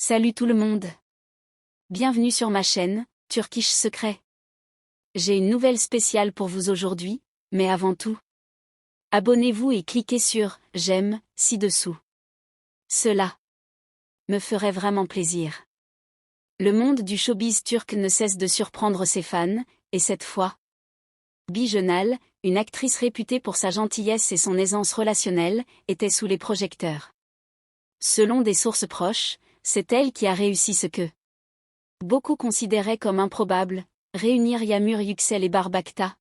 Salut tout le monde. Bienvenue sur ma chaîne, Turkish Secret. J'ai une nouvelle spéciale pour vous aujourd'hui, mais avant tout, abonnez-vous et cliquez sur « J'aime » ci-dessous. Cela me ferait vraiment plaisir. Le monde du showbiz turc ne cesse de surprendre ses fans, et cette fois, Bijenal, une actrice réputée pour sa gentillesse et son aisance relationnelle, était sous les projecteurs. Selon des sources proches, c'est elle qui a réussi ce que beaucoup considéraient comme improbable, réunir Yağmur Yüksel et Barbakta.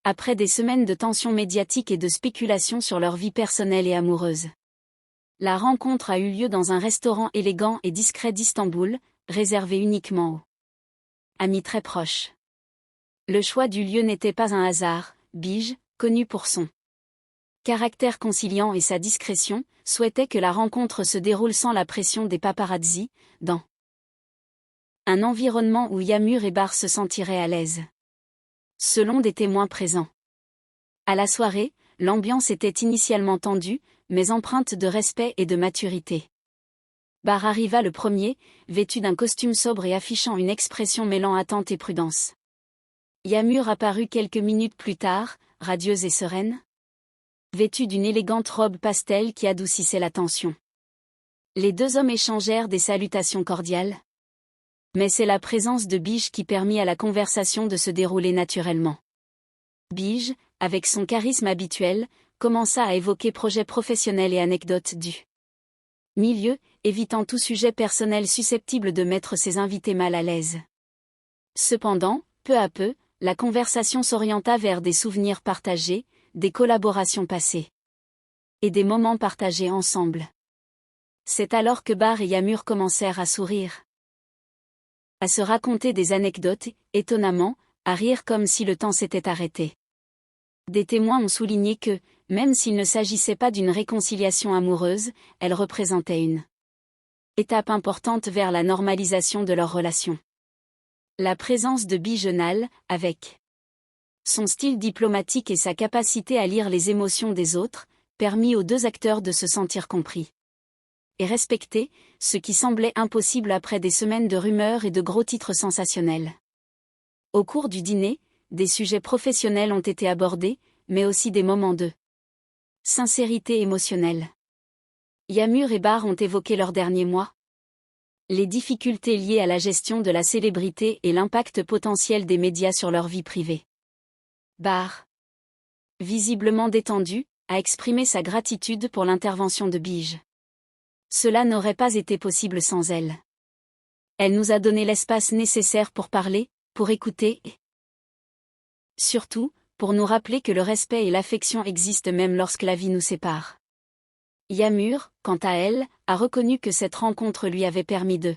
Après des semaines de tensions médiatiques et de spéculations sur leur vie personnelle et amoureuse. La rencontre a eu lieu dans un restaurant élégant et discret d'Istanbul, réservé uniquement aux amis très proches. Le choix du lieu n'était pas un hasard. Bige, connu pour son caractère conciliant et sa discrétion, souhaitait que la rencontre se déroule sans la pression des paparazzi, dans un environnement où Yağmur et Bar se sentiraient à l'aise. Selon des témoins présents. À la soirée, l'ambiance était initialement tendue, mais empreinte de respect et de maturité. Bar arriva le premier, vêtu d'un costume sobre et affichant une expression mêlant attente et prudence. Yağmur apparut quelques minutes plus tard, radieuse et sereine, vêtue d'une élégante robe pastel qui adoucissait la tension. Les deux hommes échangèrent des salutations cordiales. Mais c'est la présence de Bige qui permit à la conversation de se dérouler naturellement. Bige, avec son charisme habituel, commença à évoquer projets professionnels et anecdotes du milieu, évitant tout sujet personnel susceptible de mettre ses invités mal à l'aise. Cependant, peu à peu, la conversation s'orienta vers des souvenirs partagés, des collaborations passées et des moments partagés ensemble. C'est alors que Bar et Yağmur commencèrent à sourire, à se raconter des anecdotes, étonnamment, à rire comme si le temps s'était arrêté. Des témoins ont souligné que, même s'il ne s'agissait pas d'une réconciliation amoureuse, elle représentait une étape importante vers la normalisation de leur relation. La présence de Bijenal, avec son style diplomatique et sa capacité à lire les émotions des autres, permit aux deux acteurs de se sentir compris et respectés, ce qui semblait impossible après des semaines de rumeurs et de gros titres sensationnels. Au cours du dîner, des sujets professionnels ont été abordés, mais aussi des moments de sincérité émotionnelle. Yağmur et Bar ont évoqué leurs derniers mois, les difficultés liées à la gestion de la célébrité et l'impact potentiel des médias sur leur vie privée. Bar, visiblement détendu, a exprimé sa gratitude pour l'intervention de Bige. Cela n'aurait pas été possible sans elle. Elle nous a donné l'espace nécessaire pour parler, pour écouter et surtout, pour nous rappeler que le respect et l'affection existent même lorsque la vie nous sépare. Yağmur, quant à elle, a reconnu que cette rencontre lui avait permis de